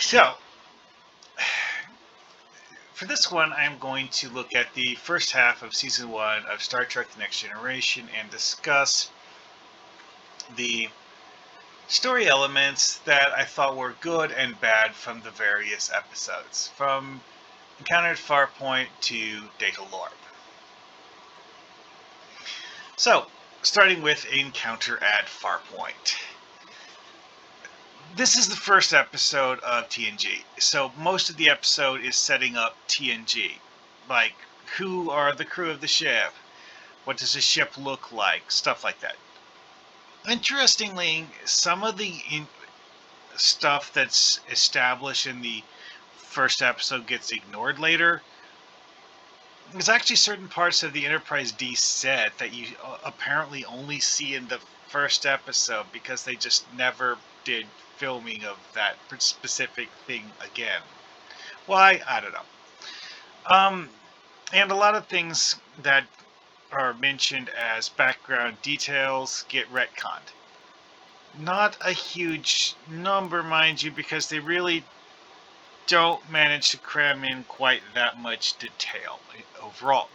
So, for this one, I'm going to look at the first half of Season 1 of Star Trek The Next Generation and discuss the story elements that I thought were good and bad from the various episodes, from Encounter at Farpoint to Data Lorb. So, starting with Encounter at Farpoint. This is the first episode of TNG, so most of the episode is setting up TNG. Like, who are the crew of the ship? What does the ship look like? Stuff like that. Interestingly, some of the stuff that's established in the first episode gets ignored later. There's actually certain parts of the Enterprise D set that you apparently only see in the first episode because they just never did filming of that specific thing again. Why? I don't know. And a lot of things that are mentioned as background details get retconned. Not a huge number, mind you, because they really don't manage to cram in quite that much detail overall.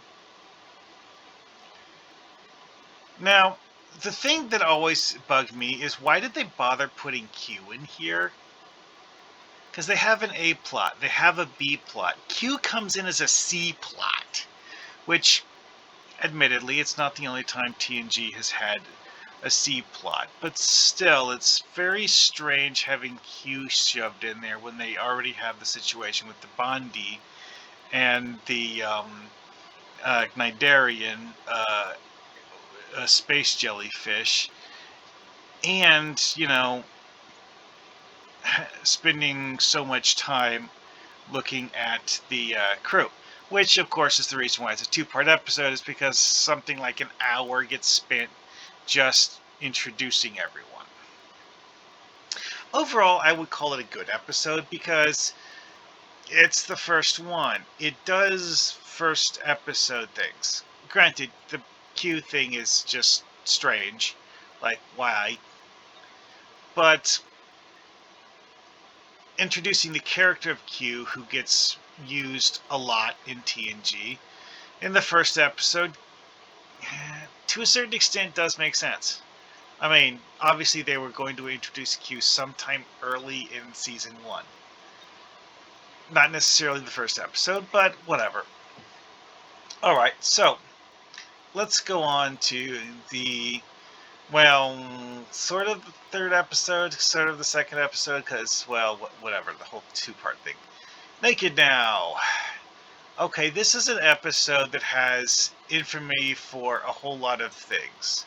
Now, the thing that always bugged me is why did they bother putting Q in here? Because they have an A plot, they have a B plot. Q comes in as a C plot, which, admittedly, it's not the only time TNG has had a C plot, but still, it's very strange having Q shoved in there when they already have the situation with the Bondi and the Cnidarian space jellyfish, and, spending so much time looking at the crew. Which, of course, is the reason why it's a two-part episode, is because something like an hour gets spent just introducing everyone. Overall, I would call it a good episode because it's the first one. It does first episode things. Granted, the Q thing is just strange. Like, why? But introducing the character of Q, who gets used a lot in TNG, in the first episode, to a certain extent, does make sense. I mean, obviously they were going to introduce Q sometime early in Season 1. Not necessarily the first episode, but whatever. Alright, so, let's go on to the, sort of the third episode, sort of the second episode, because, whatever, the whole two-part thing. Naked Now. Okay, this is an episode that has infamy for a whole lot of things.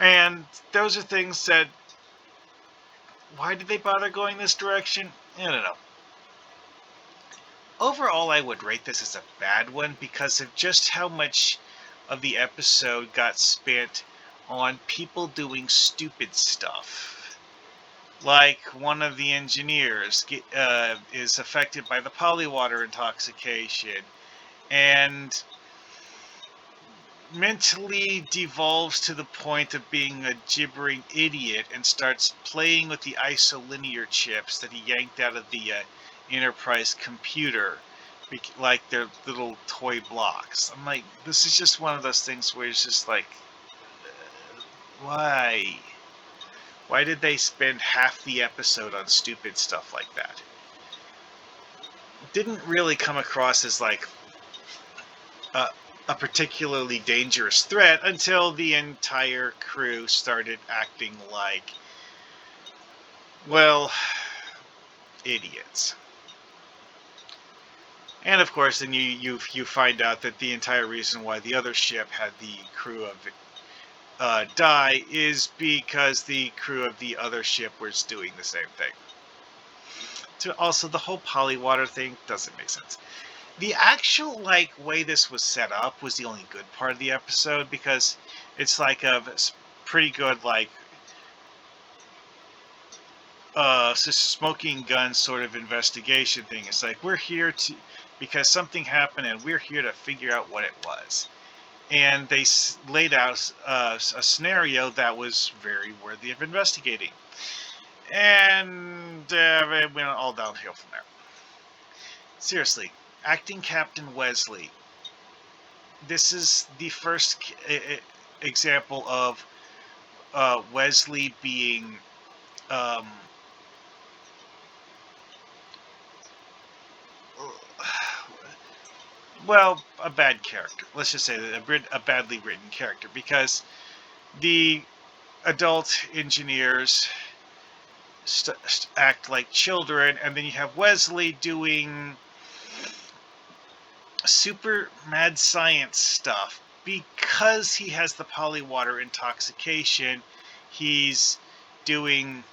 And those are things that, why did they bother going this direction? I don't know. Overall, I would rate this as a bad one because of just how much of the episode got spent on people doing stupid stuff. Like, one of the engineers is affected by the polywater intoxication and mentally devolves to the point of being a gibbering idiot and starts playing with the isolinear chips that he yanked out of the Enterprise computer, like they're little toy blocks. I'm like, this is just one of those things where it's just like, why? Why did they spend half the episode on stupid stuff like that? It didn't really come across as like a particularly dangerous threat until the entire crew started acting like, idiots. And of course, then you find out that the entire reason why the other ship had the crew of die is because the crew of the other ship was doing the same thing. So also, the whole polywater thing doesn't make sense. The actual way this was set up was the only good part of the episode, because it's like a pretty good smoking gun sort of investigation thing. It's like, we're here because something happened and we're here to figure out what it was. And they laid out a scenario that was very worthy of investigating. And it went all downhill from there. Seriously, acting Captain Wesley. This is the first example of Wesley being um, well, a bad character. Let's just say that a badly written character, because the adult engineers act like children, and then you have Wesley doing super mad science stuff because he has the polywater intoxication. He's doing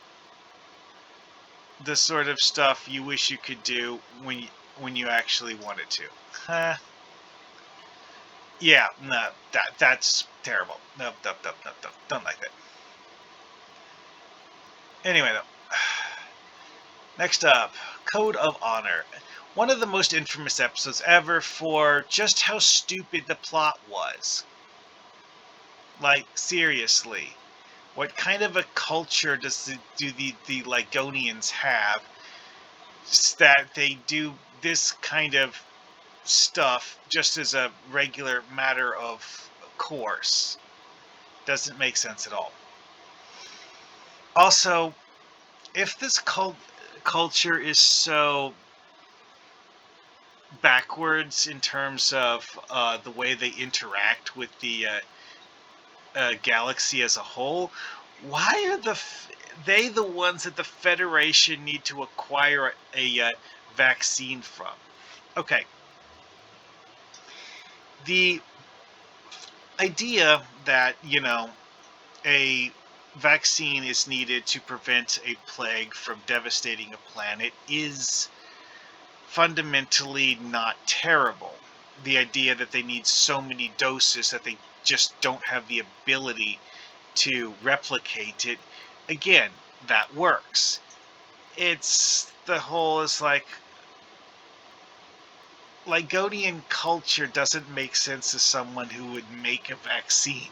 the sort of stuff you wish you could do when you actually wanted to. Yeah, no, that's terrible. Nope, nope, nope, nope, nope. Don't like that. Anyway, though. Next up, Code of Honor. One of the most infamous episodes ever for just how stupid the plot was. Like, seriously. What kind of a culture do the Ligonians have that they do this kind of stuff just as a regular matter of course? Doesn't make sense at all. Also, if this culture is so backwards in terms of the way they interact with the galaxy as a whole, why are they the ones that the Federation need to acquire a vaccine from? Okay, the idea that, a vaccine is needed to prevent a plague from devastating a planet is fundamentally not terrible. The idea that they need so many doses that they just don't have the ability to replicate it, again, that works. It's the whole is like Ligonian culture doesn't make sense to someone who would make a vaccine.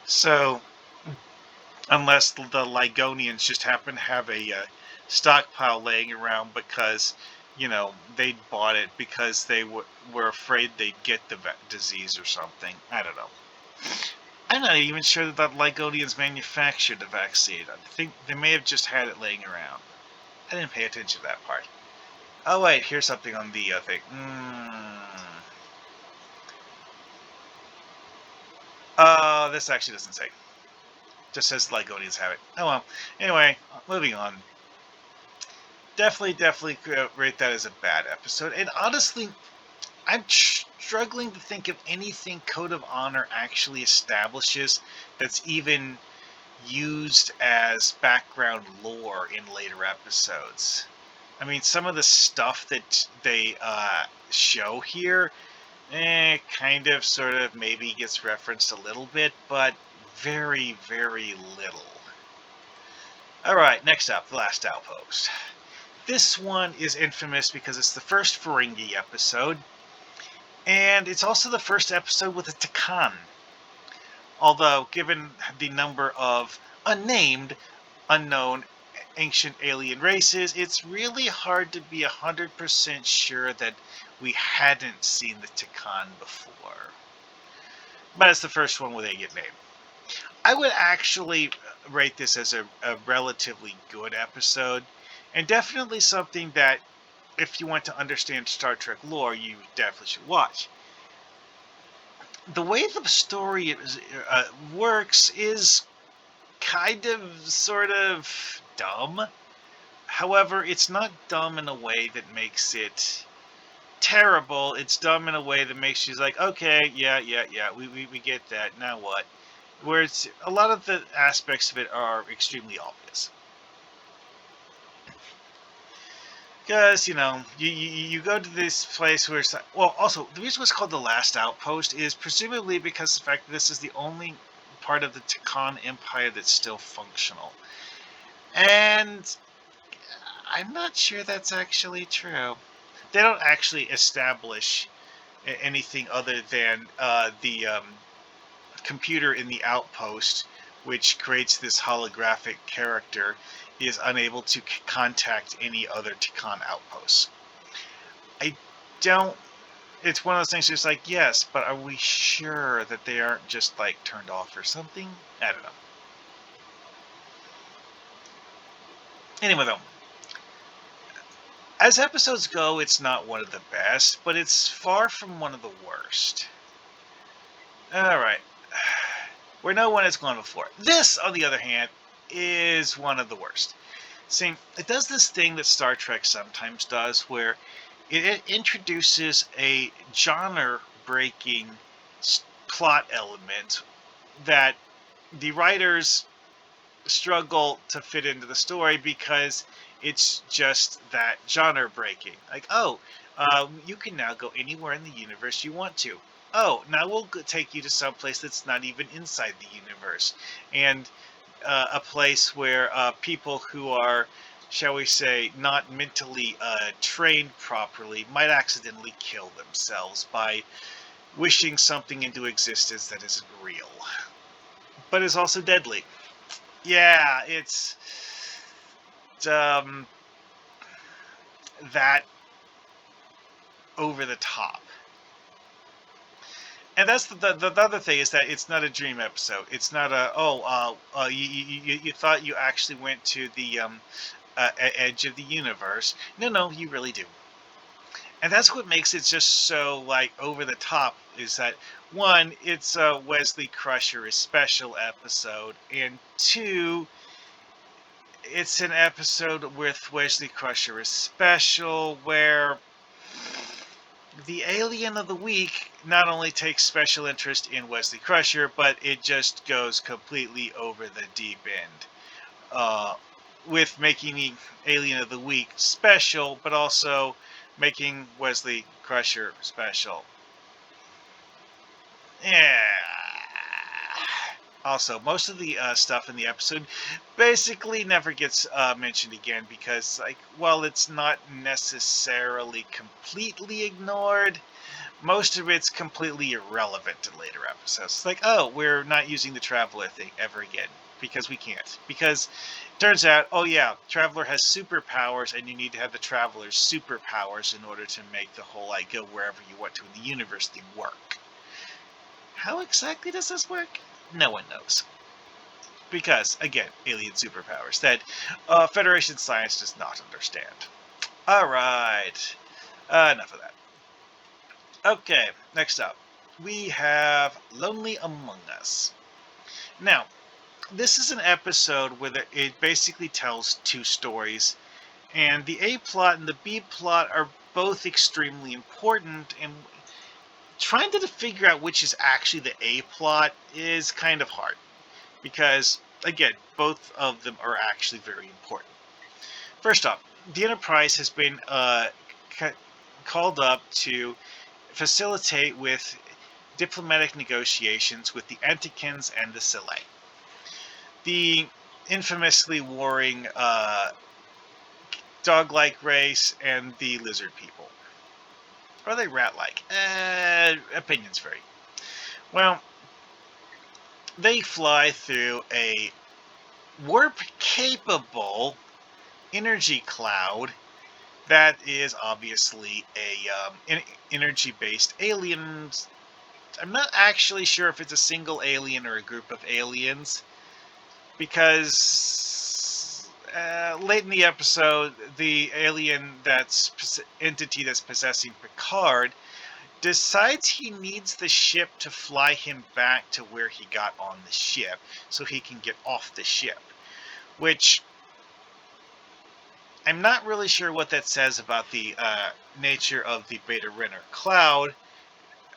So, unless the Ligonians just happen to have a stockpile laying around because, they'd bought it because they were afraid they'd get the disease or something. I don't know. I'm not even sure that the Ligonians manufactured the vaccine. I think they may have just had it laying around. I didn't pay attention to that part. Oh wait, here's something on the thing. This actually doesn't say. Just says Ligonians have it. Oh well. Anyway, moving on. Definitely rate that as a bad episode. And honestly, I'm struggling to think of anything Code of Honor actually establishes that's even used as background lore in later episodes. I mean, some of the stuff that they show here, kind of, sort of, maybe gets referenced a little bit, but very, very little. Alright, next up, The Last Outpost. This one is infamous because it's the first Ferengi episode, and it's also the first episode with a Takan. Although, given the number of unnamed, unknown, ancient alien races, it's really hard to be 100% sure that we hadn't seen the Takan before. But it's the first one where they get named. I would actually rate this as a relatively good episode, and definitely something that, if you want to understand Star Trek lore, you definitely should watch. The way the story works is kind of, sort of dumb. However, it's not dumb in a way that makes it terrible. It's dumb in a way that makes you like, okay, yeah, we get that. Now what? Where it's a lot of the aspects of it are extremely obvious. Because, you go to this place where it's like, well, also, the reason it's called The Last Outpost is presumably because of the fact that this is the only part of the Takan Empire that's still functional. And I'm not sure that's actually true. They don't actually establish anything other than the computer in the outpost which creates this holographic character, is unable to contact any other Tikan outposts. I don't. It's one of those things. Just like, yes, but are we sure that they aren't just like turned off or something? I don't know. Anyway, though, as episodes go, it's not one of the best, but it's far from one of the worst. All right. Where no one has gone before. This, on the other hand, is one of the worst. See, it does this thing that Star Trek sometimes does, where it introduces a genre-breaking plot element that the writers struggle to fit into the story because it's just that genre breaking. Like, oh, you can now go anywhere in the universe you want to. Oh, now we'll take you to some place that's not even inside the universe, and a place where people who are, shall we say, not mentally trained properly might accidentally kill themselves by wishing something into existence that isn't real, but is also deadly. Yeah, it's that over the top. And that's the other thing, is that it's not a dream episode. It's not a, you thought you actually went to the edge of the universe. No, you really do. And that's what makes it just so like over the top, is that one, it's a Wesley Crusher special episode, and two, it's an episode with Wesley Crusher is special, where the alien of the week not only takes special interest in Wesley Crusher, but it just goes completely over the deep end. With making the alien of the week special, but also making Wesley Crusher special. Yeah. Also, most of the stuff in the episode basically never gets mentioned again, because, like, while it's not necessarily completely ignored, most of it's completely irrelevant to later episodes. It's like, oh, we're not using the Traveler thing ever again, because we can't. Because it turns out, oh yeah, Traveler has superpowers, and you need to have the Traveler's superpowers in order to make the whole, like, go wherever you want to in the universe thing work. How exactly does this work? No one knows. Because, again, alien superpowers that Federation science does not understand. Alright, enough of that. Okay, next up, we have Lonely Among Us. Now, this is an episode where it basically tells two stories, and the A plot and the B plot are both extremely important, and trying to figure out which is actually the A plot is kind of hard, because, again, both of them are actually very important. First off, the Enterprise has been called up to facilitate with diplomatic negotiations with the Antikins and the Sile, the infamously warring dog-like race and the lizard people. Or are they rat-like? Opinions vary. Well, they fly through a warp-capable energy cloud that is obviously a energy-based alien. I'm not actually sure if it's a single alien or a group of aliens, because late in the episode, the alien entity that's possessing Picard decides he needs the ship to fly him back to where he got on the ship so he can get off the ship, which I'm not really sure what that says about the nature of the Beta Renner cloud,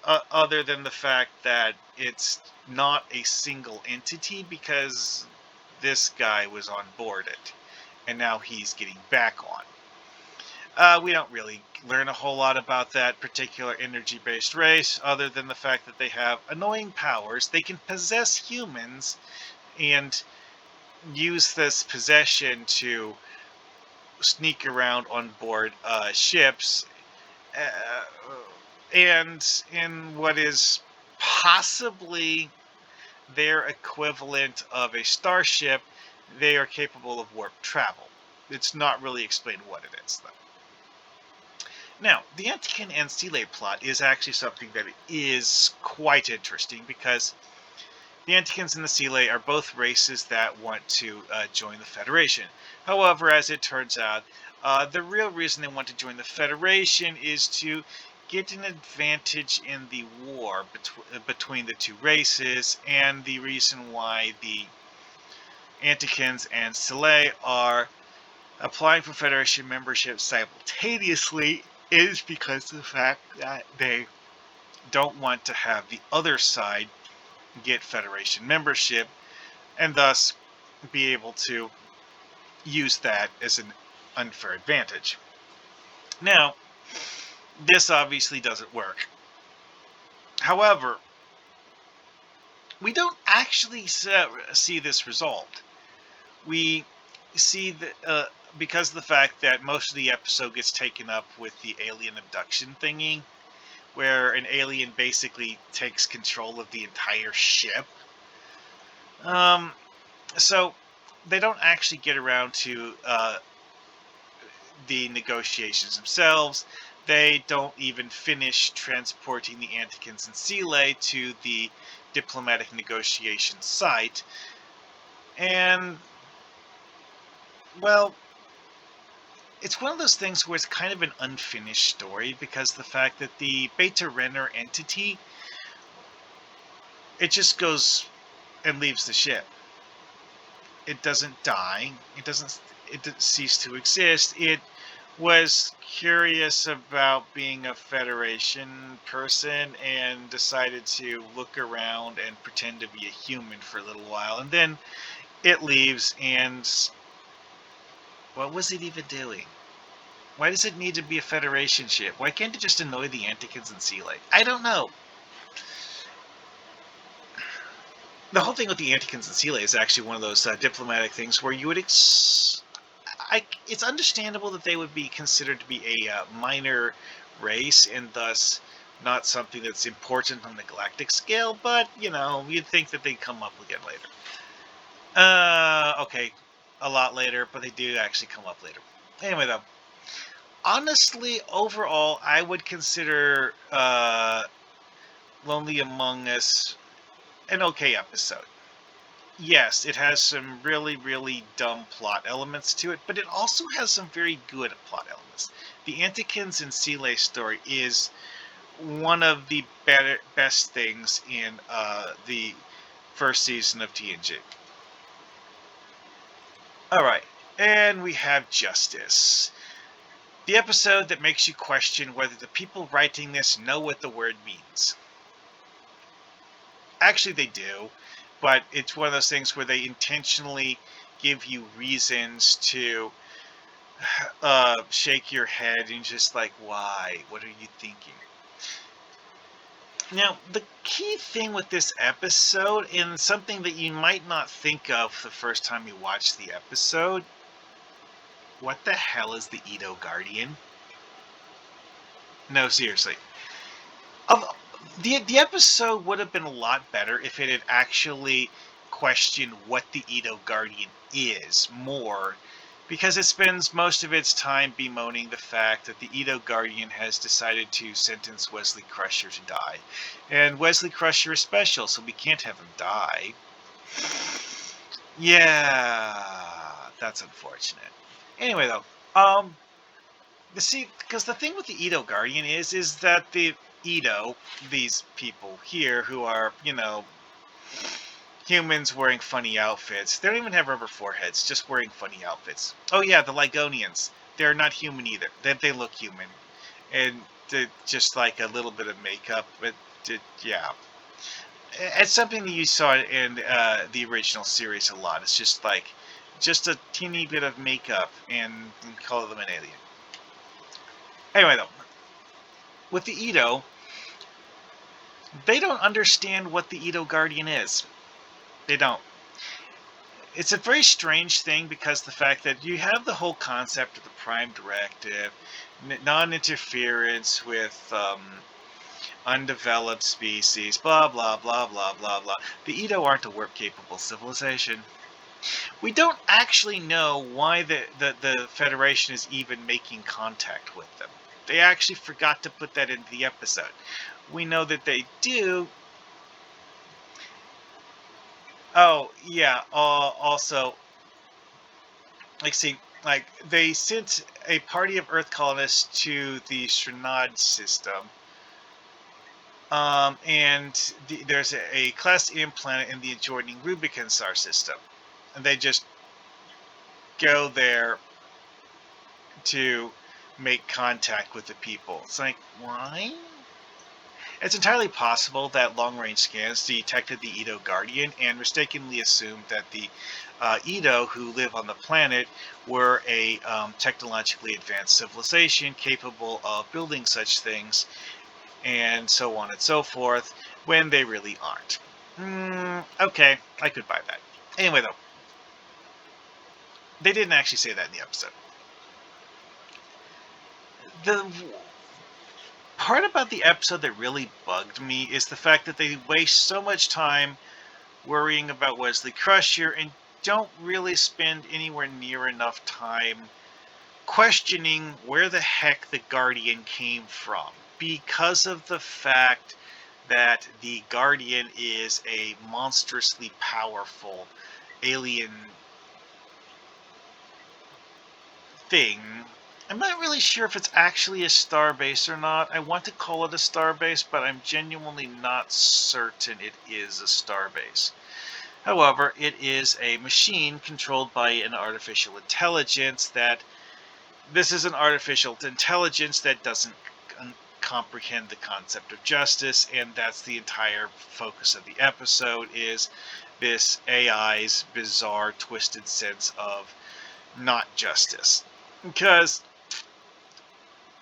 other than the fact that it's not a single entity, because this guy was on board it, and now he's getting back on. We don't really learn a whole lot about that particular energy-based race, other than the fact that they have annoying powers. They can possess humans and use this possession to sneak around on board ships, and in what is possibly their equivalent of a starship, they are capable of warp travel. It's not really explained what it is, though. Now, the Antikin and Sele plot is actually something that is quite interesting, because the Antikins and the Sele are both races that want to join the Federation. However, as it turns out, the real reason they want to join the Federation is to get an advantage in the war between the two races, and the reason why the Antikins and Sele are applying for Federation membership simultaneously is because of the fact that they don't want to have the other side get Federation membership, and thus be able to use that as an unfair advantage. Now, this obviously doesn't work. However, we don't actually see this resolved. We see that because of the fact that most of the episode gets taken up with the alien abduction thingy, where an alien basically takes control of the entire ship. So they don't actually get around to the negotiations themselves. They don't even finish transporting the Antikins and Sele to the diplomatic negotiation site. And, well, it's one of those things where it's kind of an unfinished story, because the fact that the Beta Renner entity, it just goes and leaves the ship. It doesn't die. It doesn't cease to exist. It was curious about being a Federation person and decided to look around and pretend to be a human for a little while, and then it leaves. And what was it even doing? Why does it need to be a Federation ship? Why can't it just annoy the Antikins and Sele? I don't know. The whole thing with the Antikins and Sele is actually one of those diplomatic things where you would it's understandable that they would be considered to be a minor race, and thus not something that's important on the galactic scale, but, you'd think that they'd come up again later. Okay, a lot later, but they do actually come up later. Anyway, though, honestly, overall, I would consider Lonely Among Us an okay episode. Yes, it has some really, really dumb plot elements to it, but it also has some very good plot elements. The Antikins and Sele story is one of the best things in the first season of TNG. Alright, and we have Justice. The episode that makes you question whether the people writing this know what the word means. Actually, they do, but it's one of those things where they intentionally give you reasons to shake your head and just like, why? What are you thinking? Now, the key thing with this episode, and something that you might not think of the first time you watch the episode, what the hell is the Edo Guardian? No, seriously. The episode would have been a lot better if it had actually questioned what the Edo Guardian is more, because it spends most of its time bemoaning the fact that the Edo Guardian has decided to sentence Wesley Crusher to die. And Wesley Crusher is special, so we can't have him die. Yeah, that's unfortunate. Anyway, though, because the thing with the Edo Guardian is that the Edo, these people here who are, humans wearing funny outfits. They don't even have rubber foreheads, just wearing funny outfits. Oh yeah, the Ligonians. They're not human either. They look human. And just like a little bit of makeup, but yeah. It's something that you saw in the original series a lot. It's just a teeny bit of makeup and call them an alien. Anyway, though, with the Edo, they don't understand what the Edo Guardian is. They don't. It's a very strange thing, because the fact that you have the whole concept of the Prime Directive, non-interference with undeveloped species, blah, blah, blah, blah, blah, blah. The Edo aren't a warp-capable civilization. We don't actually know why the Federation is even making contact with them. They actually forgot to put that into the episode. We know that they do. Oh, yeah, also, they sent a party of Earth colonists to the Shranad system. And there's a Class M planet in the adjoining Rubicon star system. And they just go there to make contact with the people. It's like, why? It's entirely possible that long-range scans detected the Edo Guardian and mistakenly assumed that the Edo who live on the planet were a technologically advanced civilization capable of building such things, and so on and so forth, when they really aren't. Okay, I could buy that. Anyway, though, they didn't actually say that in the episode. The part about the episode that really bugged me is the fact that they waste so much time worrying about Wesley Crusher and don't really spend anywhere near enough time questioning where the heck the Guardian came from, because of the fact that the Guardian is a monstrously powerful alien thing. I'm not really sure if it's actually a starbase or not. I want to call it a starbase, but I'm genuinely not certain it is a starbase. However, it is a machine controlled by an artificial intelligence this is an artificial intelligence that doesn't comprehend the concept of justice, and that's the entire focus of the episode, is this AI's bizarre, twisted sense of not justice. Because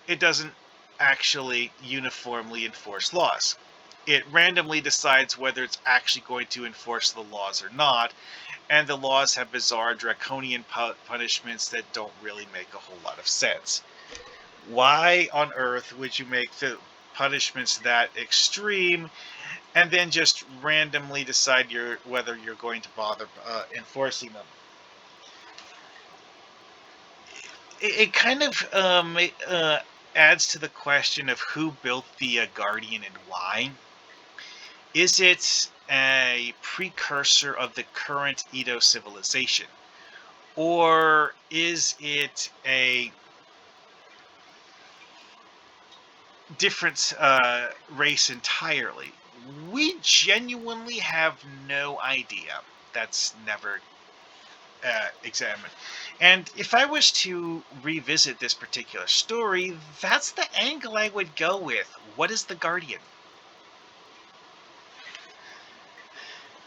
it doesn't actually uniformly enforce laws. It randomly decides whether it's actually going to enforce the laws or not, and the laws have bizarre draconian punishments that don't really make a whole lot of sense. Why on earth would you make the punishments that extreme and then just randomly decide whether you're going to bother enforcing them? It kind of adds to the question of who built the Guardian and why. Is it a precursor of the current Edo civilization? Or is it a different race entirely? We genuinely have no idea. That's never examined. And if I was to revisit this particular story, that's the angle I would go with. What is the Guardian?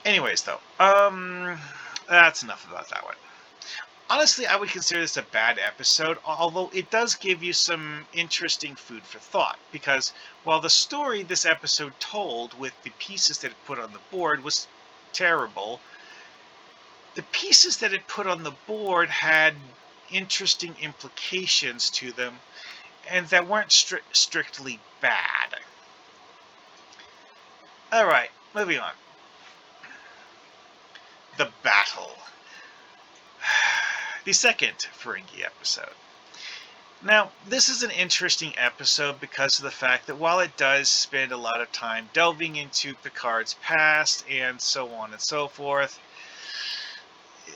Anyways, though, that's enough about that one. Honestly, I would consider this a bad episode, although it does give you some interesting food for thought, because while the story this episode told with the pieces that it put on the board was terrible, the pieces that it put on the board had interesting implications to them, and that weren't strictly bad. Alright, moving on. The battle. The second Ferengi episode. Now, this is an interesting episode because of the fact that while it does spend a lot of time delving into Picard's past and so on and so forth,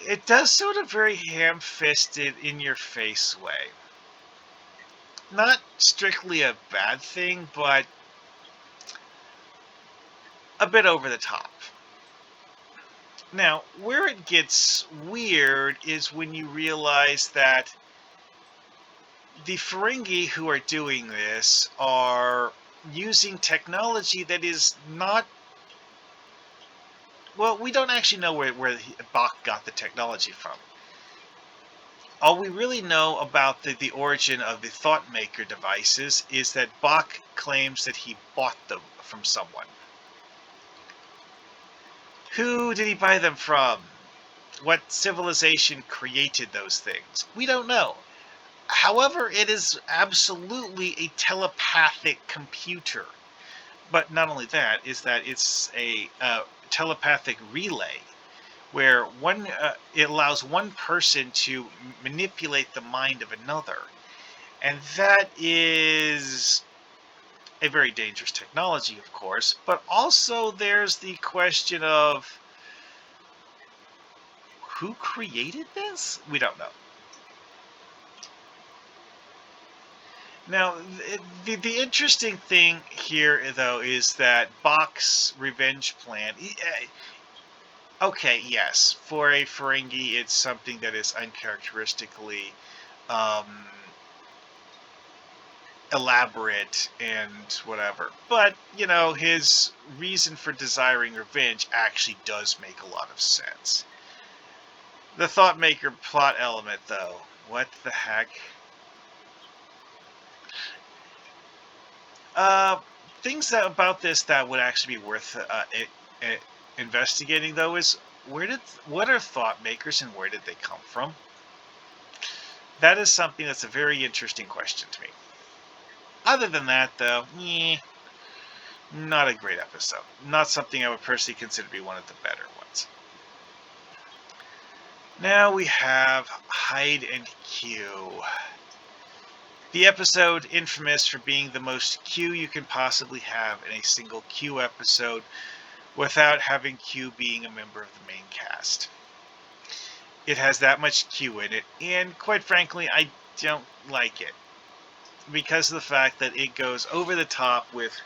it does sort of very ham-fisted, in-your-face way. Not strictly a bad thing, but a bit over the top. Now, where it gets weird is when you realize that the Ferengi who are doing this are using technology that is not... Well, we don't actually know where Bach got the technology from. All we really know about the origin of the Thoughtmaker devices is that Bach claims that he bought them from someone. Who did he buy them from? What civilization created those things? We don't know. However, it is absolutely a telepathic computer. But not only that, is that it's a telepathic relay where it allows one person to manipulate the mind of another. And that is a very dangerous technology, of course, but also there's the question of who created this? We don't know. Now, the interesting thing here, though, is that Bach's revenge plan. Okay, yes, for a Ferengi, it's something that is uncharacteristically um, elaborate and whatever. But, his reason for desiring revenge actually does make a lot of sense. The thought maker plot element, though. What the heck? Uh, things about this that would actually be worth investigating, though, is what are thought makers and where did they come from? That is something that's a very interesting question to me. Other than that, though, not a great episode. Not something I would personally consider to be one of the better ones. Now we have Hide and Q. The episode infamous for being the most Q you can possibly have in a single Q episode without having Q being a member of the main cast. It has that much Q in it, and quite frankly, I don't like it. Because of the fact that it goes over the top with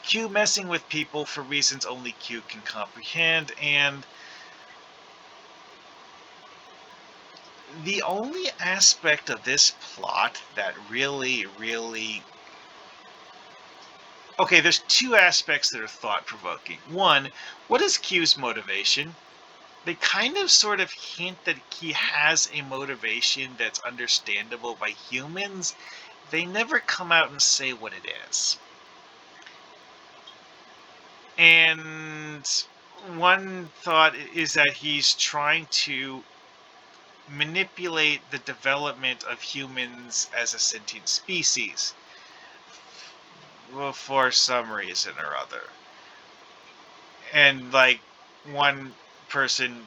Q messing with people for reasons only Q can comprehend, and the only aspect of this plot that really... Okay, there's two aspects that are thought-provoking. One, what is Q's motivation? They kind of sort of hint that he has a motivation that's understandable by humans. They never come out and say what it is. And one thought is that he's trying to manipulate the development of humans as a sentient species. Well, for some reason or other. And, one person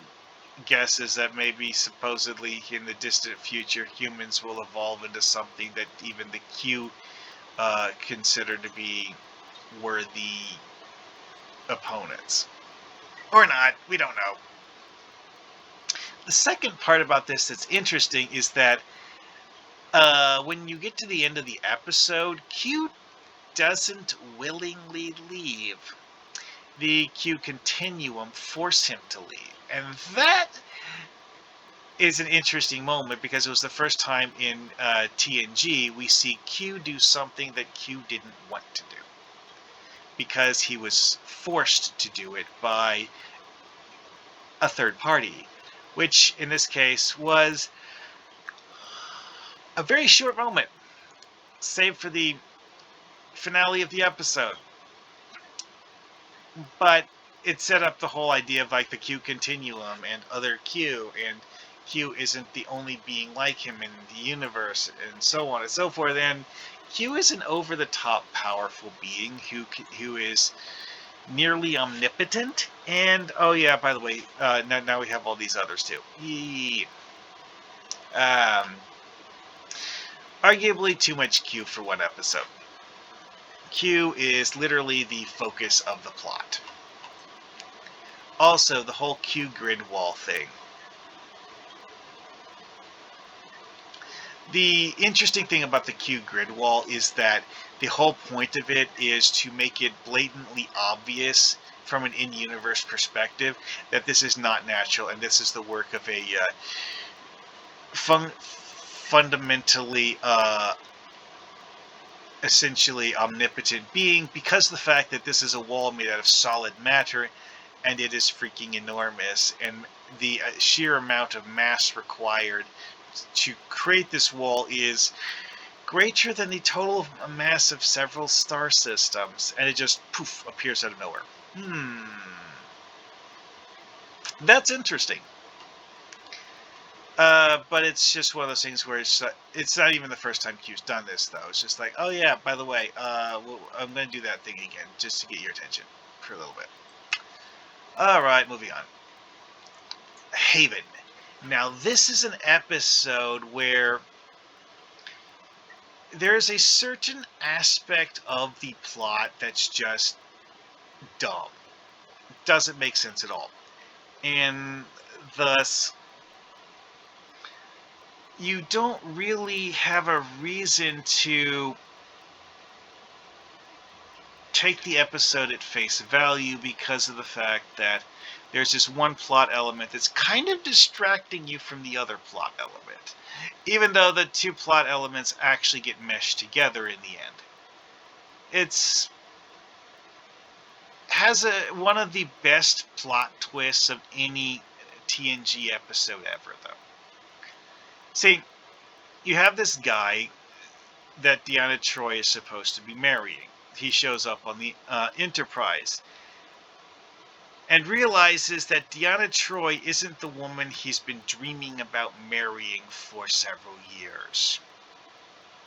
guesses that maybe supposedly in the distant future humans will evolve into something that even the Q consider to be worthy opponents. Or not, we don't know. The second part about this that's interesting is that when you get to the end of the episode, Q doesn't willingly leave. The Q continuum force him to leave. And that is an interesting moment because it was the first time in TNG we see Q do something that Q didn't want to do. Because he was forced to do it by a third party, which in this case was a very short moment, save for the finale of the episode. But it set up the whole idea of the Q continuum and other Q, and Q isn't the only being like him in the universe, and so on and so forth. And Q is an over-the-top powerful being who is nearly omnipotent. And oh yeah, by the way, now we have all these others too. Arguably too much Q for one episode. Q is literally the focus of the plot. Also, the whole Q grid wall thing. The interesting thing about the Q grid wall is that the whole point of it is to make it blatantly obvious from an in-universe perspective that this is not natural and this is the work of a fundamentally essentially omnipotent being, because of the fact that this is a wall made out of solid matter and it is freaking enormous, and the sheer amount of mass required to create this wall is greater than the total mass of several star systems, and it just poof appears out of nowhere. That's interesting. But it's just one of those things where it's not even the first time Q's done this, though. It's just like, oh yeah, by the way, I'm going to do that thing again just to get your attention for a little bit. All right, moving on. Haven. Now, this is an episode where there's a certain aspect of the plot that's just dumb. Doesn't make sense at all. And thus, you don't really have a reason to take the episode at face value because of the fact that there's this one plot element that's kind of distracting you from the other plot element, even though the two plot elements actually get meshed together in the end. It's has one of the best plot twists of any TNG episode ever, though. See, you have this guy that Deanna Troi is supposed to be marrying. He shows up on the Enterprise and realizes that Deanna Troi isn't the woman he's been dreaming about marrying for several years.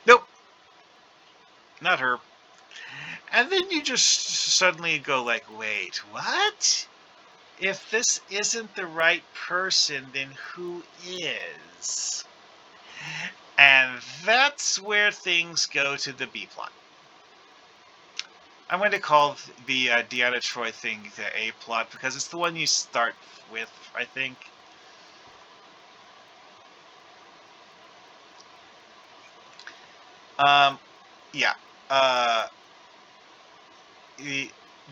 Nope, not her. And then you just suddenly go like, wait, what? If this isn't the right person, then who is? And that's where things go to the B plot. I'm going to call the Deanna Troi thing the A plot because it's the one you start with, I think. Yeah.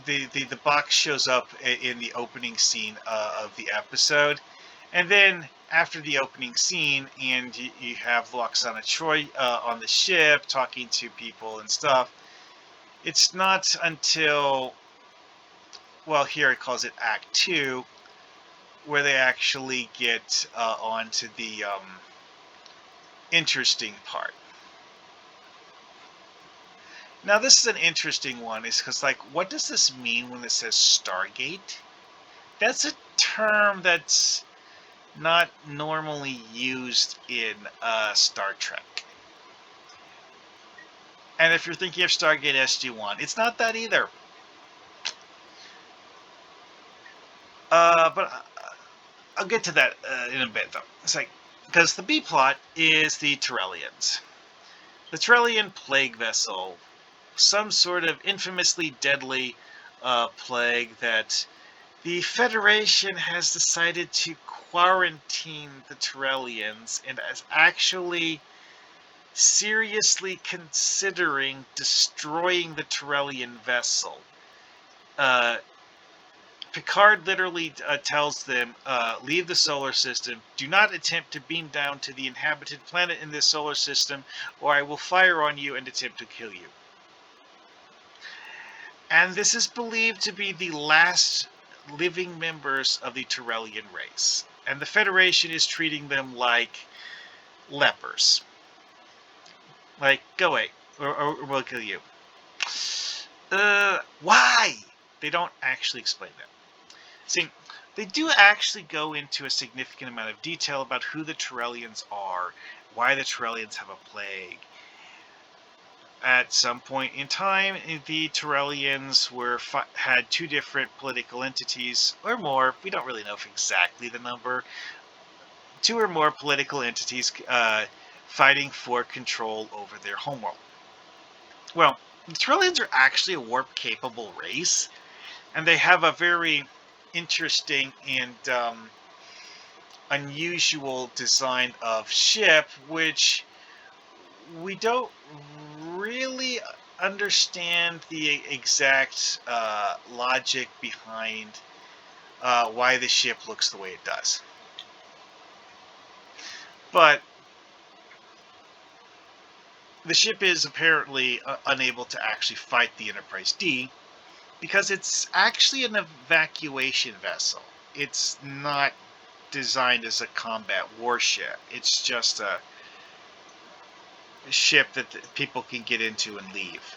The box shows up in the opening scene of the episode, and then after the opening scene, and you have Loxana Troi on the ship talking to people and stuff. It's not until, well, here it calls it Act 2, where they actually get onto the interesting part. Now, this is an interesting one, is because, like, what does this mean when it says Stargate? That's a term that's not normally used in Star Trek. And if you're thinking of Stargate SG-1, it's not that either. But I'll get to that in a bit, though. It's like, because the B plot is the Terrellians. The Terrellian plague vessel, some sort of infamously deadly plague that the Federation has decided to quarantine the Terrellians and is actually seriously considering destroying the Terrellian vessel. Picard literally tells them, leave the solar system, do not attempt to beam down to the inhabited planet in this solar system, or I will fire on you and attempt to kill you. And this is believed to be the last living members of the Terrellian race. And the Federation is treating them like lepers. Like, go away, or we'll kill you. Why? They don't actually explain that. See, they do actually go into a significant amount of detail about who the Terrellians are, why the Terrellians have a plague. At some point in time, the Terrellians had two different political entities, or more, we don't really know exactly the number, two or more political entities fighting for control over their homeworld. Well, the Terrellians are actually a warp-capable race, and they have a very interesting and unusual design of ship, which we don't really understand the exact logic behind why the ship looks the way it does. But the ship is apparently unable to actually fight the Enterprise D because it's actually an evacuation vessel. It's not designed as a combat warship. It's just a ship that people can get into and leave.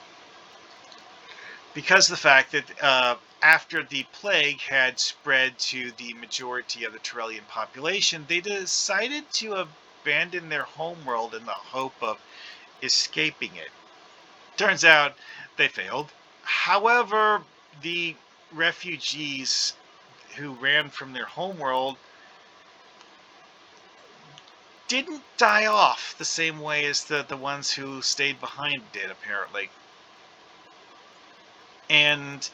because of the fact that after the plague had spread to the majority of the Turellian population, they decided to abandon their homeworld in the hope of escaping it. Turns out they failed. However, the refugees who ran from their homeworld didn't die off the same way as the ones who stayed behind did, apparently. And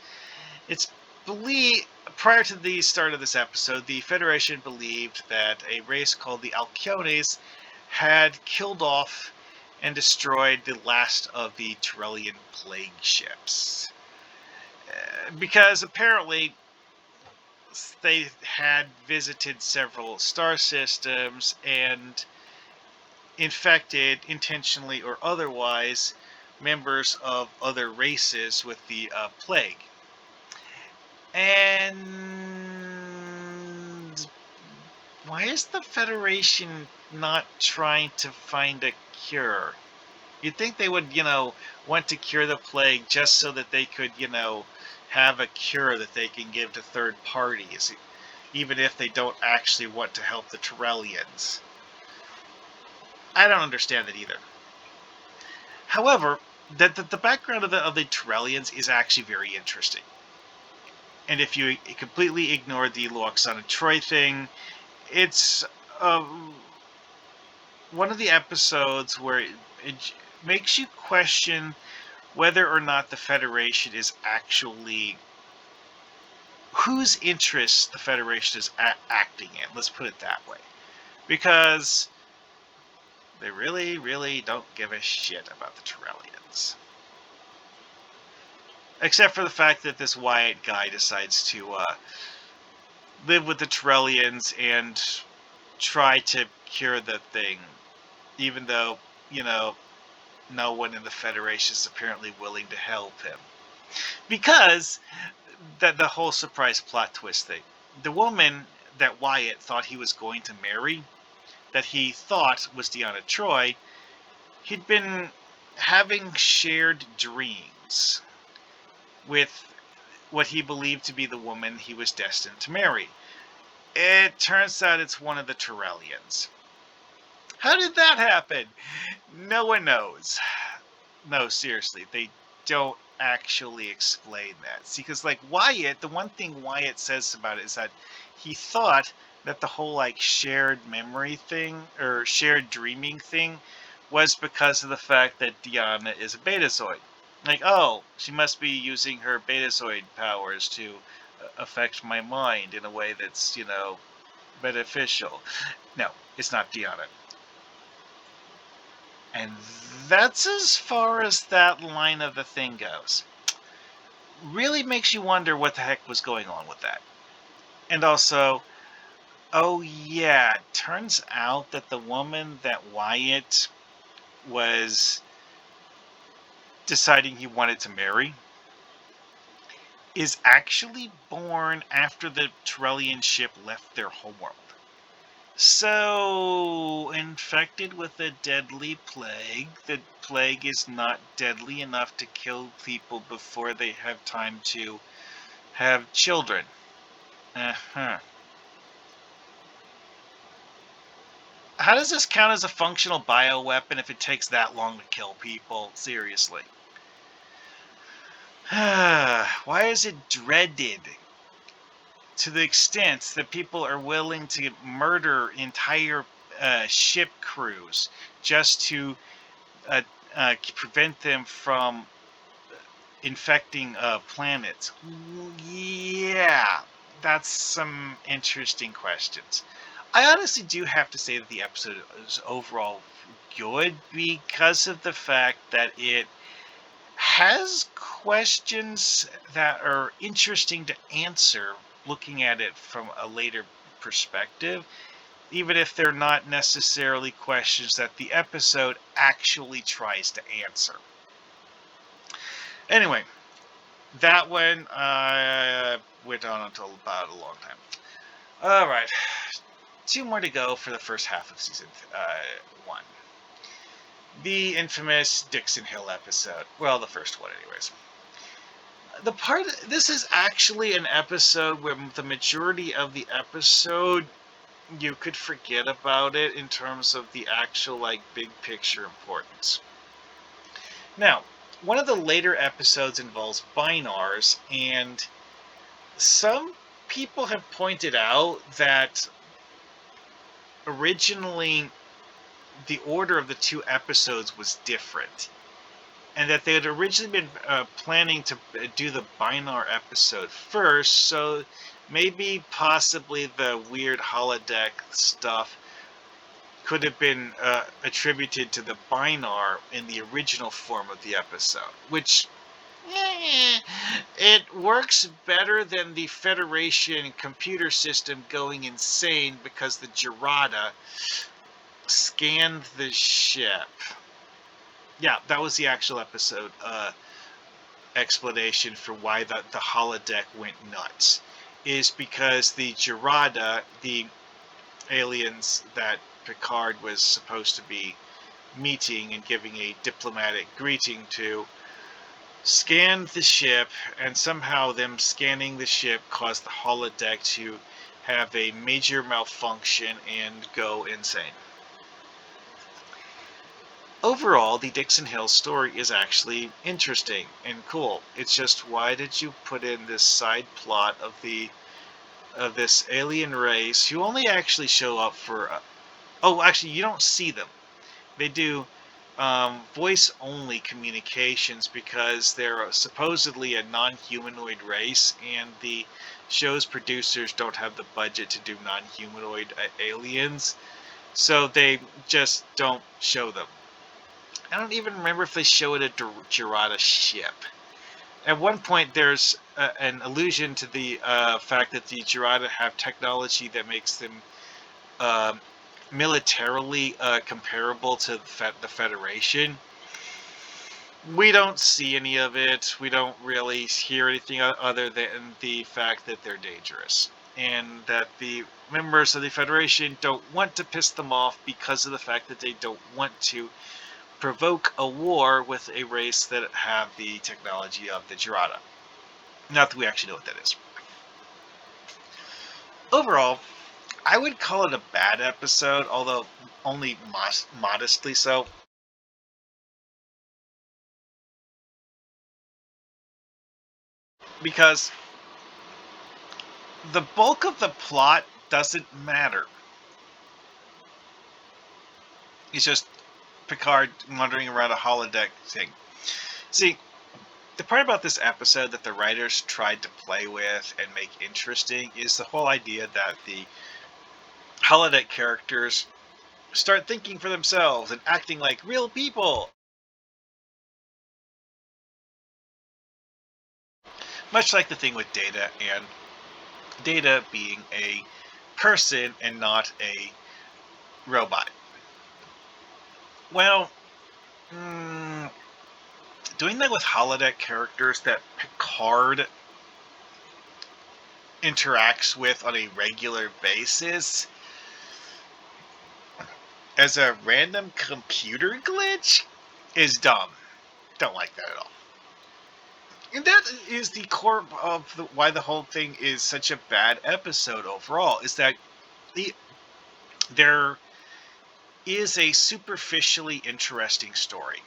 it's believed, prior to the start of this episode, the Federation believed that a race called the Alkyones had killed off and destroyed the last of the Turellian plague ships. Because apparently they had visited several star systems and infected, intentionally or otherwise, members of other races with the plague. And why is the Federation not trying to find a cure? You'd think they would, want to cure the plague just so that they could, have a cure that they can give to third parties, even if they don't actually want to help the Turellians. I don't understand that either. However, the background of the Turellians is actually very interesting. And if you completely ignore the Loaxana Troy thing, it's one of the episodes where it makes you question whether or not the Federation is actually whose interests the Federation is acting in. Let's put it that way, because they really, really don't give a shit about the Turellians. Except for the fact that this Wyatt guy decides to live with the Turellians and try to cure the thing, even though, no one in the Federation is apparently willing to help him. Because the whole surprise plot twist thing. The woman that Wyatt thought he was going to marry, that he thought was Deanna Troi, he'd been having shared dreams with what he believed to be the woman he was destined to marry. It turns out it's one of the Turellians. How did that happen? No one knows. No, seriously, they don't actually explain that. See, because Wyatt, the one thing Wyatt says about it is that he thought that the whole shared memory thing or shared dreaming thing was because of the fact that Deanna is a Betazoid. Oh, she must be using her Betazoid powers to affect my mind in a way that's, beneficial. No, it's not Deanna. And that's as far as that line of the thing goes. Really makes you wonder what the heck was going on with that. And also, oh yeah, it turns out that the woman that Wyatt was deciding he wanted to marry is actually born after the Turellian ship left their homeworld. So, infected with a deadly plague, the plague is not deadly enough to kill people before they have time to have children. Uh-huh. How does this count as a functional bioweapon if it takes that long to kill people? Seriously. Why is it dreaded to the extent that people are willing to murder entire ship crews just to prevent them from infecting planets? Yeah, that's some interesting questions. I honestly do have to say that the episode is overall good because of the fact that it has questions that are interesting to answer looking at it from a later perspective, even if they're not necessarily questions that the episode actually tries to answer. Anyway, that one went on until about a long time. All right, 2 more to go for the first half of season 1. The infamous Dixon Hill episode. Well, the first one, anyways. This is actually an episode where the majority of the episode you could forget about it in terms of the actual like big picture importance. Now, one of the later episodes involves binars, and some people have pointed out that originally the order of the two episodes was different, and that they had originally been planning to do the Binar episode first, so maybe possibly the weird holodeck stuff could have been attributed to the Binar in the original form of the episode, which it works better than the Federation computer system going insane because the Girada scanned the ship. Yeah, that was the actual episode explanation for why the holodeck went nuts. Is because the Girada, the aliens that Picard was supposed to be meeting and giving a diplomatic greeting to, scanned the ship, and somehow them scanning the ship caused the holodeck to have a major malfunction and go insane. Overall, the Dixon Hill story is actually interesting and cool. It's just, why did you put in this side plot of this alien race who only actually show up for oh, actually, you don't see them. They do voice-only communications because they're supposedly a non-humanoid race, and the show's producers don't have the budget to do non-humanoid aliens, so they just don't show them. I don't even remember if they show it at Girada ship. At one point, there's an allusion to the fact that the Girada have technology that makes them militarily comparable to the Federation. We don't see any of it. We don't really hear anything other than the fact that they're dangerous, and that the members of the Federation don't want to piss them off because of the fact that they don't want to provoke a war with a race that have the technology of the Girada. Not that we actually know what that is. Overall, I would call it a bad episode, although only modestly so. Because the bulk of the plot doesn't matter. It's just Picard wandering around a holodeck thing. See, the part about this episode that the writers tried to play with and make interesting is the whole idea that the holodeck characters start thinking for themselves and acting like real people. Much like the thing with Data, and Data being a person and not a robot. Well, doing that with holodeck characters that Picard interacts with on a regular basis as a random computer glitch is dumb. Don't like that at all. And that is the core of why the whole thing is such a bad episode overall, is that there is a superficially interesting story.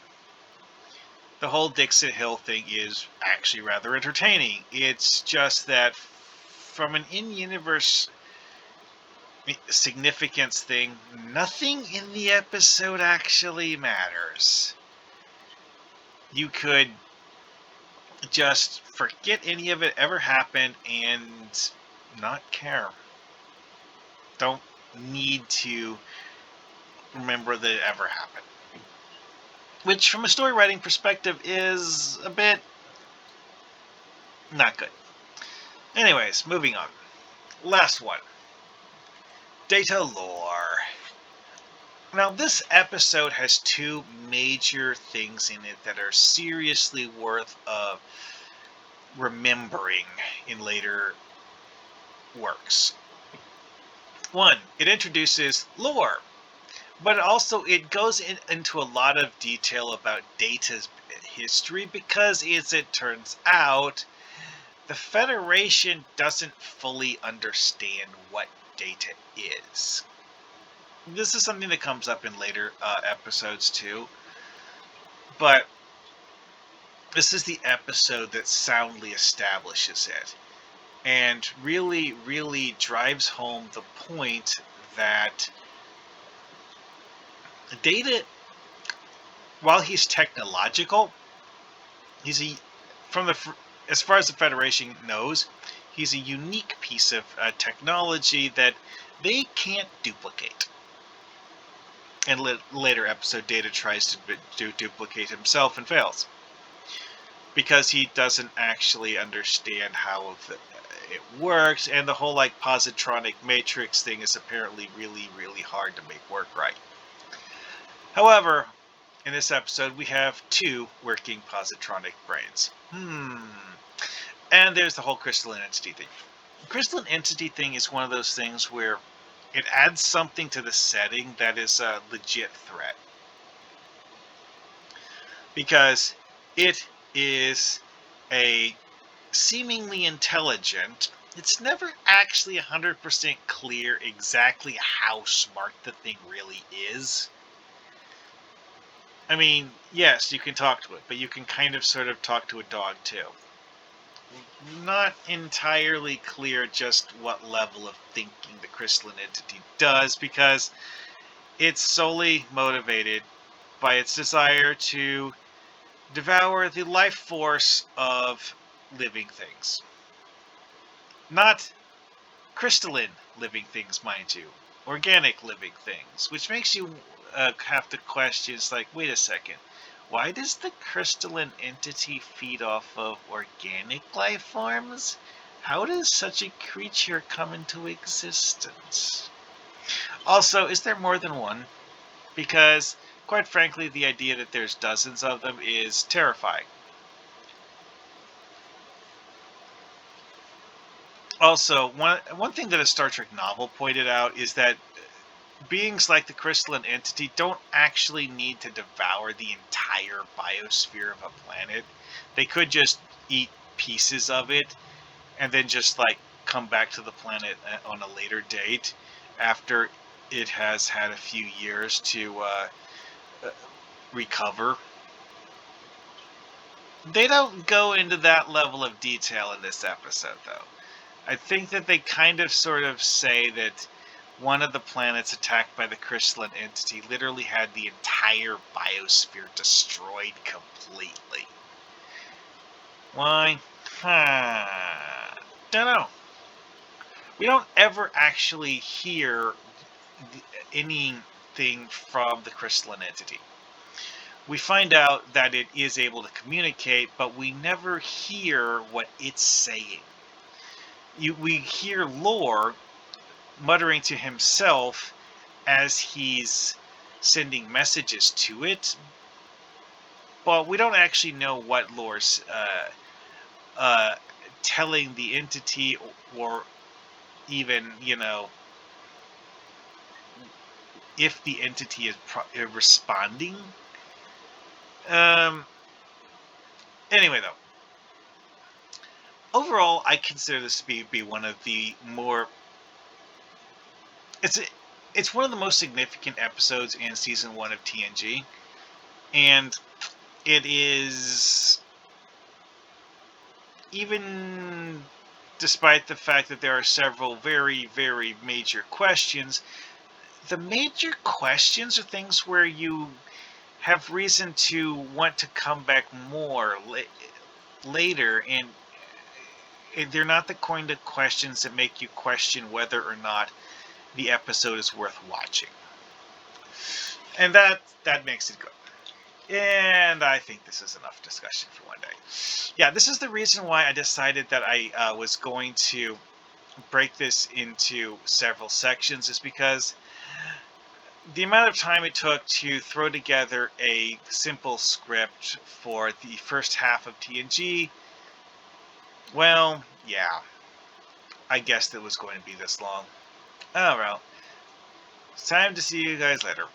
The whole Dixon Hill thing is actually rather entertaining. It's just that from an in-universe significance thing, nothing in the episode actually matters. You could just forget any of it ever happened and not care. Don't need to remember that it ever happened. Which, from a story writing perspective, is a bit not good. Anyways, moving on. Last one. Data lore. Now, this episode has two major things in it that are seriously worth remembering in later works. One, it introduces lore, but also it goes into a lot of detail about Data's history, because as it turns out, the Federation doesn't fully understand what data is. This is something that comes up in later episodes too, but this is the episode that soundly establishes it and really, really drives home the point that Data, while he's technological, he's a from the as far as the Federation knows, he's a unique piece of technology that they can't duplicate. In later episode, Data tries to duplicate himself and fails because he doesn't actually understand how it works, and the whole like positronic matrix thing is apparently really, really hard to make work right. However, in this episode, we have two working positronic brains. And there's the whole crystalline entity thing. The crystalline entity thing is one of those things where it adds something to the setting that is a legit threat. Because it is a seemingly intelligent, it's never actually 100% clear exactly how smart the thing really is. I mean, yes, you can talk to it, but you can kind of sort of talk to a dog too. Not entirely clear just what level of thinking the crystalline entity does, because it's solely motivated by its desire to devour the life force of living things. Not crystalline living things, mind you. Organic living things, which makes you have to question, it's like, wait a second, why does the crystalline entity feed off of organic life forms? How does such a creature come into existence? Also, is there more than one? Because, quite frankly, the idea that there's dozens of them is terrifying. Also, one thing that a Star Trek novel pointed out is that beings like the crystalline entity don't actually need to devour the entire biosphere of a planet. They could just eat pieces of it and then just like come back to the planet on a later date after it has had a few years to recover. They don't go into that level of detail in this episode, though. I think that they kind of sort of say that one of the planets attacked by the crystalline entity literally had the entire biosphere destroyed completely. Why? Don't know. We don't ever actually hear anything from the crystalline entity. We find out that it is able to communicate, but we never hear what it's saying. We hear Lore muttering to himself as he's sending messages to it, but we don't actually know what Lore's telling the entity, or even, if the entity is responding. Anyway, though, overall, I consider this to be one of the more. It's one of the most significant episodes in season 1 of TNG, and it is, even despite the fact that there are several very, very major questions, the major questions are things where you have reason to want to come back more later, and they're not the kind of questions that make you question whether or not the episode is worth watching. And that makes it good. And I think this is enough discussion for one day. Yeah, this is the reason why I decided that I was going to break this into several sections, is because the amount of time it took to throw together a simple script for the first half of TNG, well, yeah, I guessed it was going to be this long. Oh well, it's time to see you guys later.